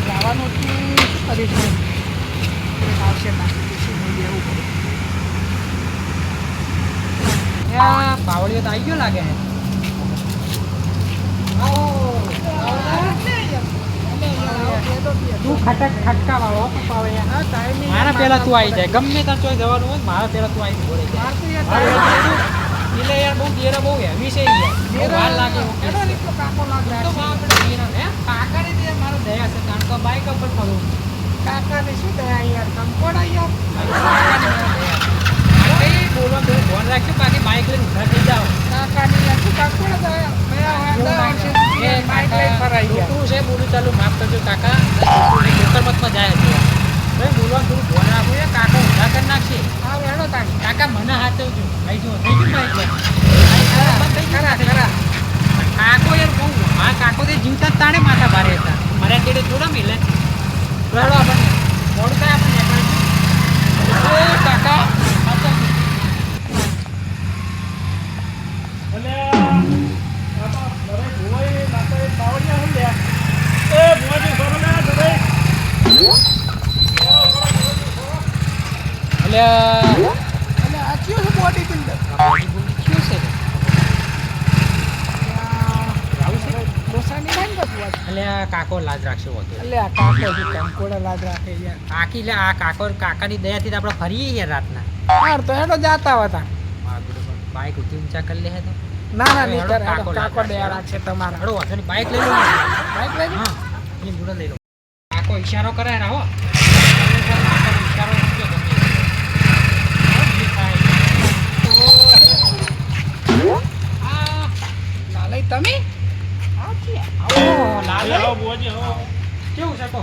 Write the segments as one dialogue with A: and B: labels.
A: જવાનું શું કરીશું આવશે ના લેવું પડે.
B: પાવડીઓ તો આવી ગયો લાગે છે. તું ખટકા વાળો મારા પેલા તું આવી જાય ગમે ત્યાં ચોઈ જવાનું હોય મારા પેલા તું આવી બોલે એટલે યાર બહુ દેરા બહુ હેવી છે યાર લાગે મારો દયા છે કારણ કે બાઈક ઉપર ફરું
A: કાકાને શું થયા યાર કંકોડા યાર
B: બોલો તો ફોન રાખજો બાકી બાઈક લઈને ઉભા થઈ જાઓ
A: કાકાની યાર શું કંકોડા થયા બાઈક લઈને ફરાઈ ગયા.
B: તું છે બોલું ચાલુ માફ કરજો કાકા ખેતરમતમાં જાય છે ભાઈ બોલવા થોડું ફોન રાખો યાર કાકા ઊંધા કરી નાખશે
A: હા વેડો તાકી
B: કાકા મને હાથવજો ભાઈ જો થઈ ગયું બાઈક
A: ખરા
B: કાકો યાર બહુ હા કાકો તે જીવતા જ તાણે માથા ભારે હતા મારા તેડે થોડા મિલે રડો આપણને મોડું થાય આપણને કાકા કાકો લાજ રાખશે હોતો
A: એટલે આ કાકો કંકોડા લાજ રાખે યાર
B: આખી લે આ કાકાની દયાથી આપણે ફરીએ યાર રાતના
A: યાર તો હેડો જાતા હતા
B: બાઈક ઊંચી ઊંચા કરી લે તો
A: ના નહીં કરે કાકો દયા રાખશે તમારા
B: હડો વાંધો નહીં બાઈક લઈ લો
A: બાઈક લઈ
B: હા એ જોડે લઈ લો કાકો ઈશારો કરે રાહો
A: લાલય તમે
B: કેવું છે કહો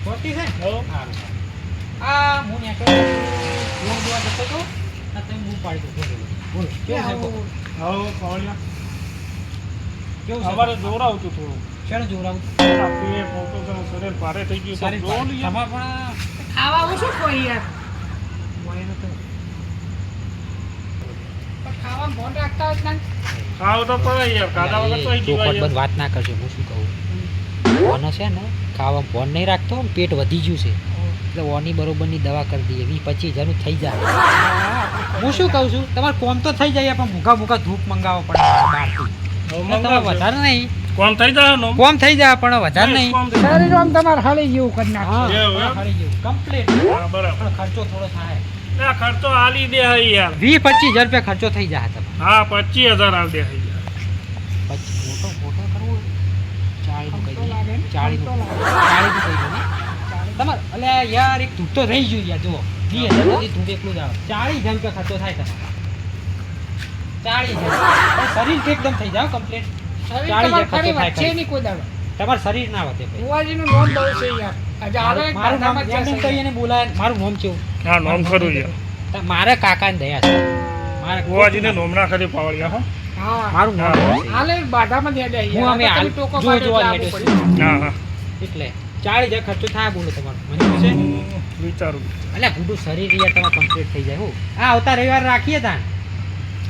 B: ખોટી છે હું ને જતો તો તમે બૂમ પાડી દો બોલો કેવું છે
C: અમારે જોરાવતું થોડું
B: શેનો જોરાવું
C: શરીર ભારે થઈ ગયું
B: તમારે પણ
A: ખાવા શું કોઈ યાર
B: મોયનો તો
A: ખાવા ફોન રાખતા હોય ને
C: ખાવ તો પડે યાર ખાધા વગર તો
B: ચોખવટ બંધ વાત ના કરજો હું શું કહું ઓનો છે ને ખાવા ફોન નહીં રાખતો પેટ વધી ગયું છે એટલે ઓની બરોબરની દવા કરી દઈએ 20-25 હજારનું થઈ જાય હું શું કહું છું તમારે કોમ તો થઈ જાય પણ મૂકા ધૂપ મંગાવવો પડે બહારથી તમે વધારે નહીં
C: કોમ થઈ જાય
B: કોમ થઈ જાય પણ વધારે નહીં
A: શરીર આમ તમારે હળી જેવું કરી નાખે
B: કમ્પ્લીટ
C: બરાબર
B: ખર્ચો થોડો થાય
C: ખર્ચો આલી દે યાર
B: 20-25 હજાર રૂપિયા ખર્ચો થઈ જાય તમે
C: હા 25,000 આલ દે યાર
B: પછી મોટો કરવો 40 નું કહી દો 40 નું કહી દો ને તમારે અલે યાર એક ધૂપ તો રહી ગયું યાર જુઓ 20,000 સુધી ધૂપ એકલું જ આવે 40,000 રૂપિયા ખર્ચો થાય તમારે 40,000 શરીર એકદમ થઈ જાય કમ્પ્લીટ 40,000 ખર્ચો થાય
A: કોઈ દાડો
B: તમારું શરીર ના વધે ભાઈ
A: બુવાજીનું નામ બહુ છે યાર આજે આવે
B: મારું નામ એમ કહીને બોલાય મારું નામ કેવું
C: હા નામ ખરું યાર
B: મારા કાકાને દયા છે મારા
C: બુવાજીને નોમ ના કરી પાવળિયા હો
A: હા
B: મારું નામ
A: હાલે બાધામાં દે દે
B: હું અમે હાલ જોવા
C: હા હા
B: એટલે 40,000 ખર્ચો થાય બોલો તમારું મને છે
C: વિચારું
B: એટલે ગુડું શરીર યાર તમારે કમ્પ્લીટ થઈ જાય હું આ આવતા રવિવાર રાખીએ તાન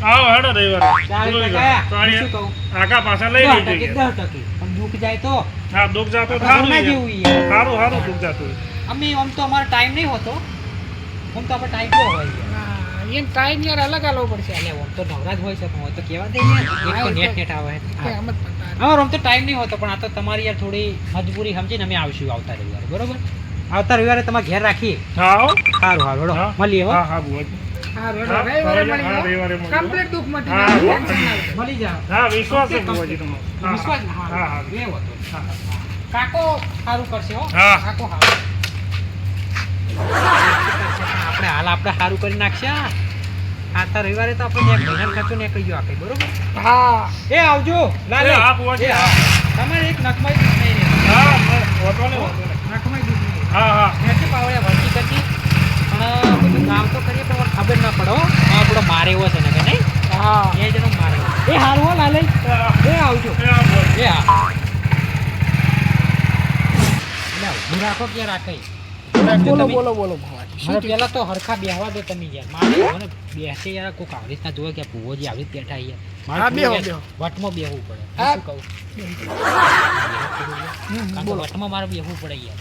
C: આવો હેડો રવિવારે
B: 40 શું કહું
C: આગા પાછા લઈ લઈ
B: 10% પણ દુઃખ જાય તો
C: હા દુઃખ જાતો
B: સારું ના જેવું યાર
C: સારું દુઃખ જાતું
B: અમે આમ તો અમારો ટાઈમ નહીં હોતો આમ તો આપણે ટાઈમ તો હોય યાર
A: એ ટાઈમ યાર અલગ આલવો પડશે
B: એટલે આમ તો નવરાજ હોય છે પણ હોય તો કેવા દે યાર એક તો નેટ આવે
A: એમ જ પતા
B: અમારો આમ તો ટાઈમ નહીં હોતો પણ આ તો તમારી યાર થોડી મજબૂરી સમજીને અમે આવશું આવતા રવિવારે બરોબર આવતા રવિવારે તમારે ઘેર રાખીએ
C: હા
B: સારું હેડો મળીએ હો
C: હા બુવાજી
A: હા રવિવારે મળી કમ્પ્લીટ દુઃખ મટી જાય ટેન્શન ના લે
B: મળી જાવ
C: હા વિશ્વાસ છે બુવાજી તમારો
B: વિશ્વાસ
C: હા હા
B: બે હતો કાકો સારું કરશે હો
C: હા
B: કાકો સારું આપણે હાલ આપણે સારું કરી નાખશે આવતા રવિવારે તો આપણે એક મહિના ખર્ચો નીકળી ગયો આપણે બરોબર
A: હા
B: એ આવજો લાલે
C: હા બુવાજી હા
B: તમારે એક નખમાઈ દુઃખ નહીં રહે
C: હા હોતો ને
B: નખમાઈ દુઃખ નહીં
C: હા
B: નથી પાવડે વર્તી કરતી પણ બધું કામ તો કરીએ પણ ખબર ના પડે હો આપણો મારે એવો છે ને કે નહીં
A: હા
B: એ જણો મારે એ હારું હો લાલે એ આવજો એ હા એટલે ઊભું રાખો કે રાખે રાખજો
A: બોલો
B: તમે.
A: બોલો બોલો ભુવાજી શું
B: મને
A: થયું?
B: પેલા તો હરખા બેહવા દો તમે યાર. મારે મને બેસે યાર કોક આવી રીતના જોવે કે ભુવોજી આવી રીતે બેઠા યાર. મારે
A: હા, બેહો,
B: થોડું
A: બેહો.
B: યાર વટમાં બેહવું પડે. હું
A: હા.
B: શું કહું? કારણ કે
A: બોલો
B: વટમાં મારે બેહવું પડે યાર.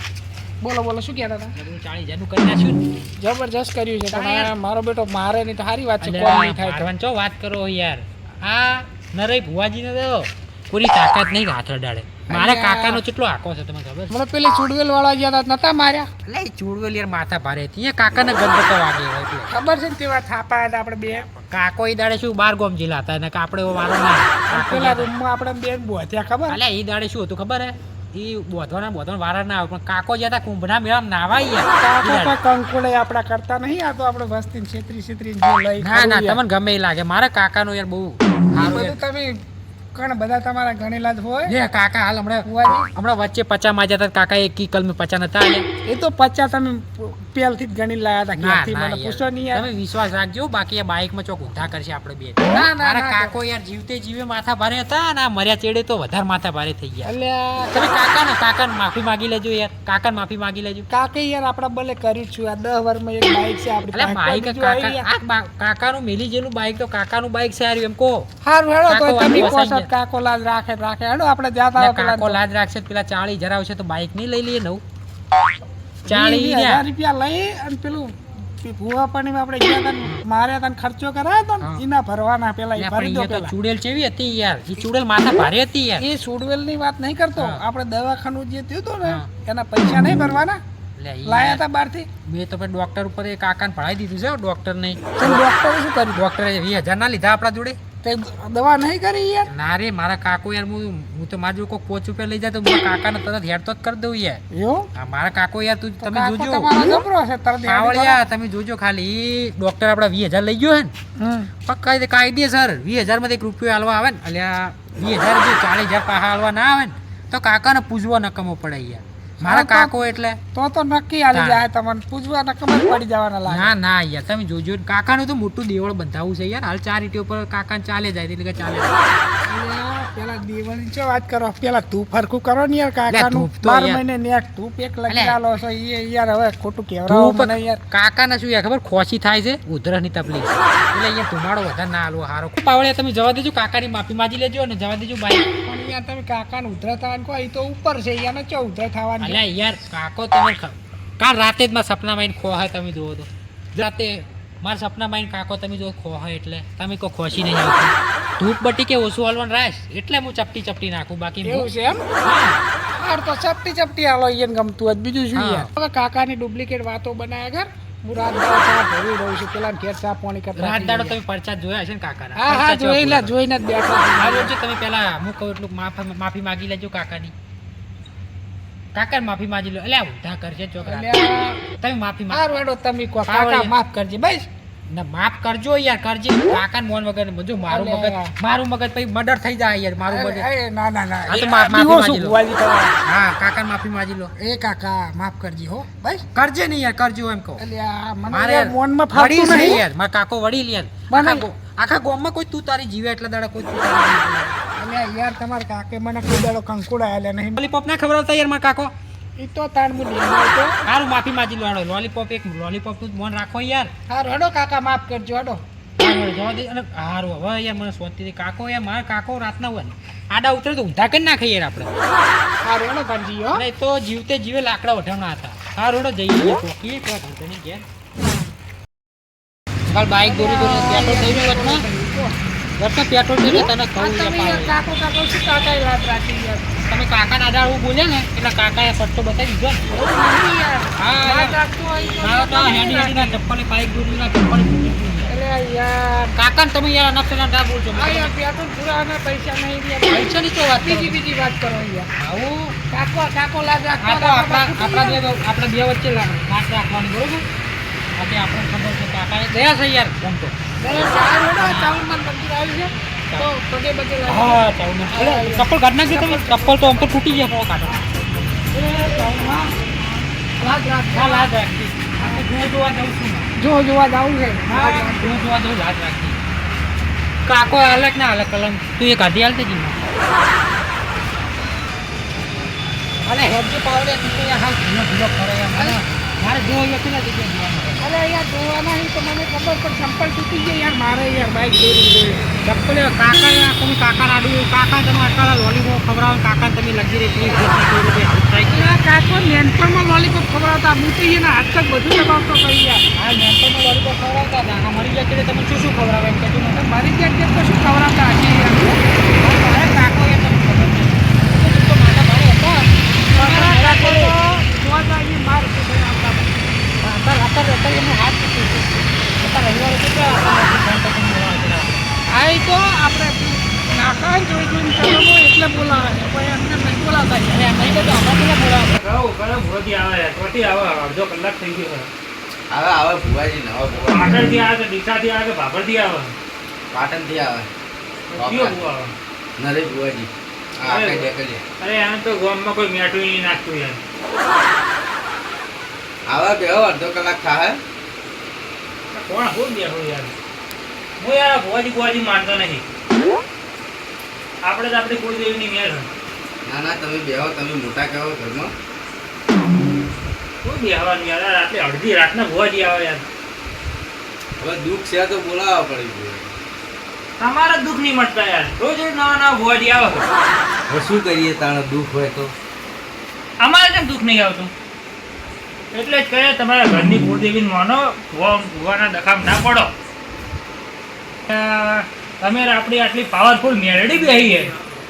A: બોલો બોલો શું કહેતા હતા?
B: એટલે બધું 40,000 નું કરી નાખ્યું ને.
A: જબરજસ્ત કર્યું છે
B: હા,
A: પણ
B: યાર.
A: આ મારો બેટો મારે નહીં તો સારી વાત છે.
B: અલ્યા,
A: કોમ નહીં થાય તો.
B: મારવાન ચો વાત કરો યાર. આ નરઈ ભુવાજીને તો પૂરી તાકાત નહીં હાથ અડાડે. મારા
A: અલ્યા.
B: કાકાનો કેટલો આંકો છે તમને ખબર છે?
A: મને પેલી ચુડવેલ વાળા ગયા હતા નતા માર્યા?
B: એટલે એ ચૂડવેલ યાર માથા ભારે હતી. એ કાકાને ગંદકો વાગે હોય એટલે.
A: ખબર છે ને તેવા થાપા હતા આપણે બે
B: કાકો ઈ દાડે શું બાર ગોમ જિલ્લા હતા અને આપણે એવો વારો ના. કાકો
A: પેલા
B: ગયા
A: રૂમમાં આપણે બે બોધ્યા ખબર?
B: અલ્યા ઈ દાડે શું હતું ખબર હે? ઈ બોધવાના વારા ના આવે પણ કાકો જ્યાં હતા કુંભના મેળામાં નાવા ઈ યાર.
A: કાકો
B: ઈ દાડે.
A: કોઈ કંકોડે આપડા કરતા નહીં. આ તો આપણે વસ્તી છેતરી છેતરી જે લઈ
B: ના ના
A: ખરું યાર.
B: તમને ગમે એ લાગે મારા કાકાનો યાર બહુ
A: એ
B: સારું
A: બધું
B: યાર.
A: તમે કણ બધા તમારા ગણેલા જ હોય.
B: જે કાકા હાલ
A: ભુવાજી.
B: હમણાં વચ્ચે પચા માજ્યા હતા કાકા એક કી કલમે પચા નતા આલ્યા.
A: એ તો 50 તમે પહેલથી જ ગણી લાયા હતા
B: ના
A: ક્યાંથી
B: ના
A: મને પૂછો નહીં
B: યાર.
A: યાર.
B: તમે વિશ્વાસ રાખજો બાકી આ બાઇકમાં ચોક ઊંધા કરશે આપણે બે.
A: ના,
B: મારા
A: ના.
B: કાકો યાર જીવતે જીવે માથા ભારે હતા અને આ મર્યા ચેડે તો વધારે માથા ભારે થઈ ગયા.
A: અલ્યા
B: તમે કાકાને માફી માંગી લેજો યાર. કાકાને માફી માંગી લેજો.
A: કાકે યાર આપડા બલે કર્યું જ છું. આ 10 વર્ષમાં એક બાઈક છે આપડી
B: અલ્યા
A: પાસે.
B: બાઈક
A: કોઈ બીજું આવી યાર.
B: કાકાનું મેલી જેલું બાઈક તો કાકાનું બાઈક છે યાર એમ કહો.
A: હારું હેડો તો
B: કાકો
A: તમે
B: વાંધો
A: કહો
B: વસાઈ
A: છો કાકો લાજ રાખે હેડો આપણે જાતા
B: એટલે
A: હોય
B: કાકો લાજ રાખશે તો પેલા 40,000 આવશે તો બાઈક નહીં લઈ લઈએ નવું. 40
A: 10,000 રૂપિયા લઈ અને પેલું ભૂવા પાણીમાં આપણે ગયા તા ને માર્યા તા ને ખર્ચો કરાયો તો ને
B: હા.
A: એના ભરવાના પેલા ઈ
B: અલ્યા
A: ભરી
B: પણ
A: દો
B: ઈ તો
A: પેલા.
B: ચૂડેલ ચેવી હતી યાર. ઈ ચૂડેલ માથા ભારે હતી યાર.
A: એ સુડવેલ ની વાત નહીં કરતો.
B: હા.
A: આપણે દવાખાનું જે થયું હતું ને
B: હા.
A: એના પૈસા નહીં ભરવાના
B: એટલે ઈ
A: લાયા
B: યાર,
A: હતા બહારથી.
B: મેં તો પછી ડોક્ટર ઉપર એ કાકાને ભણાવી દીધું છે ડોક્ટર નહીં.
A: ચલ ડોક્ટરે શું કર્યું?
B: ડોક્ટરે 20,000 ના લીધા આપણા જોડે.
A: તે દવા નહીં કરી યાર.
B: ના રે મારા કાકો યાર હું તો મારા જોડે કોક 5 રૂપિયા લઈ જાય તો મારા કાકાને તરત હેડ તો જ કરી દઉં યાર.
A: એવું
B: હા, મારા કાકો યાર તું તમે
A: કાકો
B: જોજો.
A: તમારો જબરો છે તરત યાદ
B: પાવળિયા તમે જોજો ખાલી ઈ ડોક્ટર આપડા 20,000 લઈ ગયો હે ને
A: હમ.
B: પક્કા કાયદેસર 20,000 માંથી 1 રૂપિયો હાલવા આવે ને અલ્યા 20,000 જો 40,000 પાછા હાલવા ના આવે ને તો કાકાને પૂજવા નકમો પડે યાર. મારા
A: હા તો-
B: કાકો એટલે
A: તો નક્કી હાલી
B: હા.
A: જાય તમને પૂછવા નકમ જ પડી જવાના લાગે.
B: ના ના યાર તમે જોજો કાકાનું તો મોટું દેવળ બંધાવું છે યાર. હાલ 4 ઈંટો પર કાકાને ચાલે જાય એટલે કે ચાલે
A: અલ્યા, પેલા દિવાળી ચો વાત કરો પેલા ધૂપ હરખું કરો ને યાર કાકાનું
B: ધૂપ તો
A: 12
B: યાર.
A: મહિને ને એક ધૂપ એક લગી
B: અલ્યા.
A: આલો છો એ યાર હવે ખોટું કહેવરાવો
B: ધૂપ
A: મને યાર.
B: કાકાને શું યાર ખબર ખોસી થાય છે ઉધરસની તકલીફ છે. એટલે અહીંયા ધુમાડો વધારે ના હાલવો હારો. પાવળિયા તમે જવા દેજો કાકાની માફી માંગી લેજો અને જવા દેજો બાઈક.
A: પણ યાર તમે કાકાને ઉધરા થવાનું કહો એ તો ઉપર છે યાર ચો ઉધરા થવાનું છે.
B: અલ્યા યાર કાકો તમે કાલ રાતે જ મારા સપનામાં આવીને ખોહાય તમે જુઓ તો રાતે મારા સપનામાં આવીને કાકો તમે જો ખોહાય એટલે તમે કોઈ ખોસી નહીં આવતી ધૂપ બટી કે ઓછું હાલવાનું રાખ એટલે હું ચપટી નાખું બાકી
A: એવું છે એમ યાર તો ચપટી હાલો એને ગમતું હોય બીજું શું
B: હા.
A: યાર હવે કાકાની ડુપ્લિકેટ વાતો બનાવ્યા કર હું રાત દાડો ચા ભરી રહું છું પેલા ઘેર ચા પાણી કરતા
B: રાત
A: થઈ
B: દાડો
A: ગયા.
B: તમે પરચા જોયા હશે ને કાકાના
A: હા હા
B: પરચા
A: જોઈને
B: જોયા
A: જોઈને જ બેઠો છું.
B: હારું જો તમે પેલા હું કહું એટલું માફી માંગી લેજો કાકાની કાકા માફી માંગી લો એટલે ઊંધા કરશે છોકરા
A: અલ્યા,
B: તમે માફી માંગ
A: હારું હેડો તમે કહો કાકા
B: પાવળિયા.
A: માફ કરજે બસ
B: ના માફ કરજો યાર કરજે કાકા મોન વગર જો મારું
A: અલ્યા.
B: મગજ પછી મર્ડર થઈ જાય યાર મારું મગજ
A: ના ના ના
B: હા તો
A: એ
B: માફી
A: બીવો
B: માંગી
A: છું
B: લો.
A: ભુવાજી તમારા.
B: હા કાકા માફી માંગી લો
A: એ કાકા માફ કરજે હો બસ
B: કરજે નહીં યાર કરજો એમ કહો
A: અલ્યા મને
B: મારે
A: યાર મોનમાં
B: વડીલ
A: ફાવતું
B: છે
A: નહીં
B: યાર મારા કાકો વડીલ યાર
A: મને-
B: આખા ગામમાં કોઈ તું તારી જીવે એટલા દાડા કોઈ તું તારી નહીં બોલાવે.
A: અલ્યા યાર તમારા કાકે મને કોઈ દાડો કંકુડા આલ્યા નહીં
B: લોલીપોપ ના ખવડાવતા યાર મારા કાકો
A: એ તો તાણ હું લેવાનો હતો.
B: સારું માફી માંગી લો હાલો લોલીપોપ નું મોન રાખો યાર
A: હારું હેડો કાકા માફ કરજો હેડો
B: હારું, જવા દે અને હારું હવે યાર મને શાંતિથી કાકો યાર મારા કાકો રાતના હોય ને આડા ઉતરે તો ઊંધા કરી નાખે યાર આપણે
A: હારું હેડો કાનજી હો
B: નહીં તો જીવતે જીવે લાકડા વઢાવના હતા સારું હેડો જઈએ ચોકી પેલા ઘંટણી ઘેર કાલ બાઈક દોરી પેટ્રોલ થઈ ગયું વચમાં પેટ્રોલ થઈ ગયું તને કહું
A: આ તમે યાર
B: યાર
A: કાકો કાકો શું કાકાએ વાત રાખી યાર
B: તમે કાકાના આડા આવું બોલ્યા ને એટલે કાકાએ પટ્ટો બતાવી દીધો ને.
A: એવું નહીં યાર
B: હા,
A: વાત
B: યાર.
A: રાખતો હોય તો
B: મારો તો આ હેડી હેડીના ચપ્પલે બાઈક દોરીના ચપ્પલે ફૂટી ગયું યાર.
A: અલ્યા યાર
B: કાકાને તમે યાર અનાપ ના બોલજો
A: આ યાર પેટ્રોલ પુરાવાના પૈસા નહીં યાર
B: પૈસાની તો વાત કરો.
A: બીજી વાત કરો યાર
B: આવું
A: કાકો લાજ
B: આ તો
A: રાખતો
B: આપણા બે વચ્ચે વાત રાખવાની બરોબર આજે આપણને ખબર છે કાકાએ ગયા છે યાર ગમતો
A: ચાવન મંદિર આવ્યું છે તો પગે પગે લાગે
B: હા ચાવું ચપ્પલ કાઢ નાખજો તમે ચપ્પલ તો આમ તો તૂટી જાય બહુ કાઢો
A: રાત રાત
B: હા લાજ રાખી આપણે જો જોવા જવું છું ને.
A: જોવા જાવું છે
B: હા જો જોવા જવું લાજ રાખી કાકો હાલક ના હાલક કલમ તું એ કાઢી હાલતી જી અને હેડજો પાવડે તું તો યાર હાલ ભીનો ભીનો કરે એમ મને મારે જો અહીંયા કેટલા જગ્યાએ જોવાનું
A: અરે યાર જોવાના નહીં તો મને ખબર પણ ચંપલ તૂટી ગઈ યાર મારે યાર બાઈક દોરી દે
B: ચપ્પલ કાકા યાર તમે કાકા આડું કાકા તમે અટકાળા લોલીપોપ ખવડાવો કાકા તમે લગી રહી પ્લીઝ રૂપિયા હાથ થાય કે
A: યાર કાકો નેનપણમાં લોલીપોપ ખવડાવતા હું તો એના હાથ તક બધું દબાવતો કરી યાર
B: હા નેનપણમાં લોલીપોપ ખવડાવતા કાકા મરી ગયા એટલે તમે શું ખવડાવે એમ કહેતું મને
A: મારી જગ્યાએ તો શું ખવડાવતા હશે યાર
B: મારે કાકો એ તમને ખબર નહીં તો મારા ભાઈ હતા
A: મારા કાકો તો જોવા જાય માર છે
B: અત્યારે એમનો હાથ તૂટ્યો છે અત્યારે રવિવારે કેટલા
A: આ તો આપણે કાકા જોઈ જોઈને ચાલો એટલે બોલાવે છે કોઈ એમને નહીં બોલાવતા
B: અરે એમ નહીં કહેતો અમારે કેટલા બોલાવે
C: કહું ભૂવાજી આવે યાર ચોથી આવે અડધો કલાક થઈ ગયો છે
D: હવે ભુવાજી નવા ભુવાજી
C: પાટણથી આવે કે ડીસાથી આવે કે ભાભરથી આવે
D: પાટણથી આવે
C: કયો ભૂવા આવે
D: નરેશ ભુવાજી આ
C: અરે
D: કઈ દેખલી
C: અરે આમ તો ગામમાં કોઈ મેઠું નહીં નાખતું યાર
D: આવે બેહો અડધો કલાક થાય
C: કોણ હું બેઠું યાર હું યાર ભુવાજી માનતો નહીં આપણે તો આપણી કોઈ દેવીની મેળ છે.
D: ના ના તમે બેહો તમે મોટા કહેવો ઘરમાં
C: કોઈ બેહવાનું યાર રાત્રે અડધી રાતના ભુવાજી આવે યાર
D: હવે દુઃખ છે તો બોલાવવા પડી ગયું
C: તમારા દુઃખ નહીં મળતા યાર રોજ રોજ નવા નવા ભુવાજી આવે છે.
D: હવે શું કરીએ તાણે દુઃખ હોય તો
C: અમારે કેમ દુઃખ નહીં આવતું એટલે જ કહે તમારા ઘરની કુળદેવીને માનો ભુવાના દખામ ના પડો તમે આપણી આટલી પાવરફુલ મેરડી બેહી છે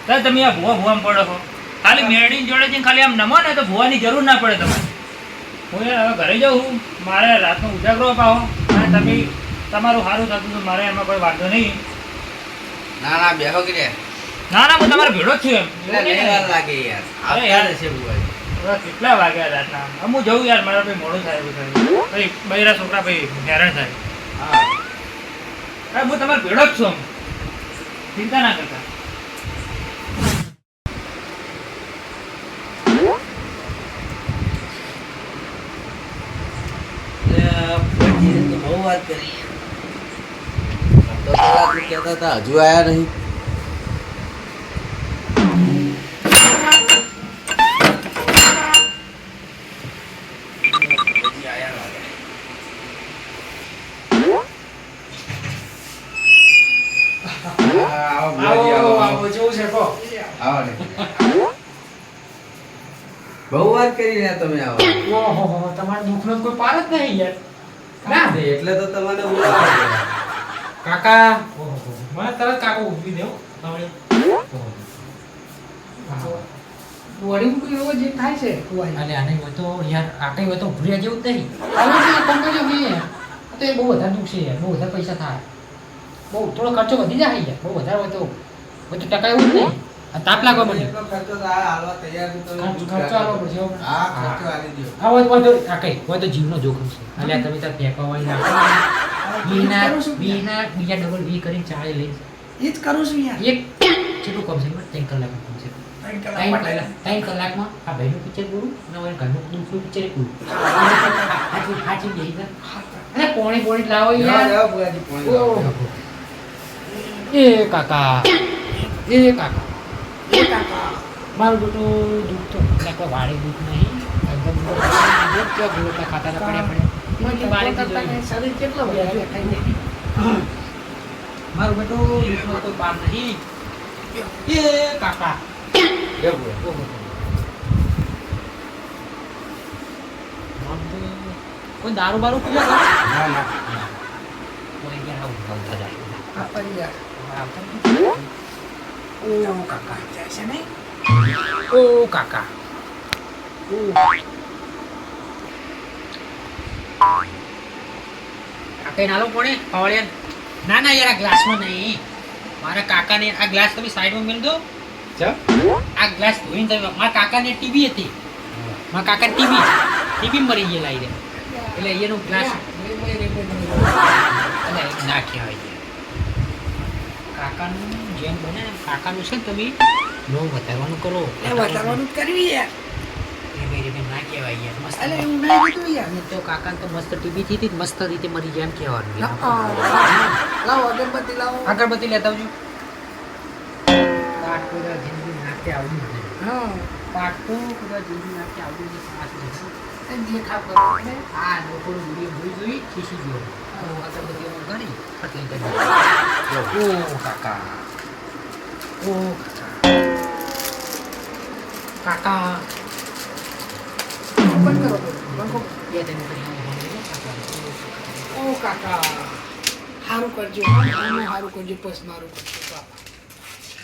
C: તો તમે આ ભુવામાં પડો છો ખાલી મેરડીની જોડે જઈને ખાલી આમ નમો ને તો ભુવાની જરૂર ના પડે તમારે હું યાર હવે ઘરે જાઉં છું મારે રાતનો ઉજાગરો અપાવો અને તમે તમારું સારું થતું તો મારે એમાં કોઈ વાંધો નહીં
D: ના ના બેહો કે
C: ના ના હું તમારો ભેડો જ છું એમ
D: નહીં વાર લાગે યાર
C: અરે
D: આવતા
C: યાર.
D: રહેશે ભુવાજી
C: હવે કેટલા વાગ્યા રાતના હું જઉં યાર મારા ભાઈ મોડું થાય એવું થાય ભાઈ બૈરા છોકરા ભાઈ હેરાન થાય
D: હા
C: હા હું તમારો ભેડો જ છું આમ. ચિંતા ના કરતા
D: ભુવાજીએ તો બહુ વાત કરી અડધો કલાક કહેતા હતા હજુ આયા નહીં ભુવાજી આયા લાગે. આવો ભુવાજી, આવો.
B: જેવું છે કહો
D: આવો ને. બહુ વાત કરી રહ્યા તમે આવો
B: ઓહો તમારા દુઃખનો કોઈ પાર જ નહીં યાર ના
D: એટલે તો તમને બોલાવ્યા
B: કાકા ઓહો મને તરત કાકો ઉભી દેવો હવે
A: વળી કોઈ એવો જે થાય છે કુવાઈ
B: અને આને હોય તો યાર આ કઈ હોય તો ભૂરિયા જેવું જ નહીં હવે જે કંપની મેં તો એ બહુ વધારે દુઃખ છે યાર બહુ વધારે પૈસા થાય બહુ થોડો ખર્ચો વધી જાય યાર બહુ વધારે હોય તો બધું ટકા એવું જ નહીં આ તાપ લાગવા મને
D: એટલો ખર્ચો તો આ હાલવા તૈયાર છું તમે
B: ખર્ચો આલવો પડશે હો.
D: હા ખર્ચો આલી દ્યો.
B: આ હોય તો આ કઈ હોય તો જીવનો જોખમ છે અલ્યા તમે ત્યાં ફેંકવા હોય ના બીના બીજા ડબલ વી કરીને ચાળે લઈ
A: એ જ કરું છું યાર
B: એક કેટલું કમ છે 3 કલાક કમ છે 3 કલાકમાં આ ભાઈનું પિક્ચર પૂરું અને હવે ઘરનું દૂસરું પિક્ચર પૂરું સાચી બેહી જા અને પોણી લાવો
D: જાઓ,
B: યાર
D: જાઓ, ભુવાજી, પોણી લાવો.
B: ઓહો. એ કાકા
A: એ કાકા
B: મારું બેટું દૂધ તો એટલે કોઈ વાળે દૂધ નહીં એકદમ દૂધ કેવા ગોળકા ખાતા હતા પડ્યા
A: મને
B: વાળે
A: કરતા
B: દૂધ
A: કઈ શરીર કેટલો વધારે ખાઈ જાય
B: મારું બેટું દૂધનો કોઈ પાર નહીં એ કાકા
D: લે ભુવાજી.
B: ઓહો. આમ તો કોઈ દારૂ બારૂ પીવા કરે?
D: ના ના
B: કોઈ યાર આવું બોલતા જાય.
A: આપણ યાર
B: આવતા નથી.
A: ઓ કાકા જાય છે નહીં
B: ઓ કાકા કાકા નાલો કોણે પાવળિયા ના ના યાર આ ગ્લાસમાં નહીં મારા કાકાને આ ગ્લાસ તમે સાઈડમાં મેલ દો
D: ચા?
B: આ ગ્લાસ ધોઈને તમે મારા કાકાને ટીવી હતી મારા કાકા ટીવી મરી ગયેલા ઈ રે. એટલે એનો ગ્લાસ એટલે નાખ્યા હોય કાકાનું જેમ બને ને કાકાનું છે ને તમે નો વધારવાનું કરો
A: એ વધારવાનું જ કરવી યાર
B: ના કહેવાય યાર મસ્ત
A: અલે એવું નહીં કીધું યાર
B: અને તો કાકાને તો મસ્ત ટીવી થી હતી, મસ્ત રીતે મરી જાય એમ કહેવાનું
A: લાવો અગરબત્તી લાવો
B: અગરબત્તી લેતા આવજો પાટ પૂરા જિંદગી નાખે આવડ્યું નથી
A: હા
B: પાટ તો પૂરા જિંદગી નાખે આવડ્યું નથી. જે ખાવ કરો એટલે આ થોડું વિડીયો જોઈ ખીસી ગયો અગરબત્તીઓ ઘણી ફટલી કરી ઓ કાકા ઓ કાકા બંધ કરો બંધ બે ત્રણ કરી ઓ કાકા
A: સારું કરજો સારું કરજો બસ મારું કરજો બાપા.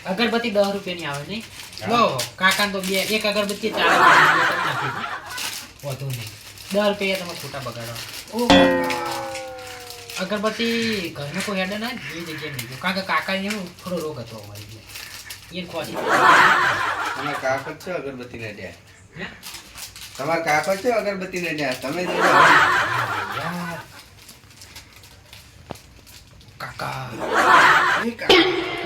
B: અગરબત્તી 10 રૂપિયાની આવે નહીં લો કાકા તો બે એક અગરબત્તી 4 રૂપિયા વધુ નહીં 10 રૂપિયા તમે ખોટા બગાડો
A: ઓ કાકા
B: અગરબત્તી ઘરનો કોઈ હેડે ના એ જગ્યાએ નહીં કારણ કે કાકાને એવું થોડો રોગ હતો અમારી એટલે એ ખોસી
D: તમારા કાકા છે અગરબત્તી ને ડ્યા તમારા કાકા છે અગરબત્તી ને ડ્યા તમે તો
B: યાર કાકા
A: એ કાકા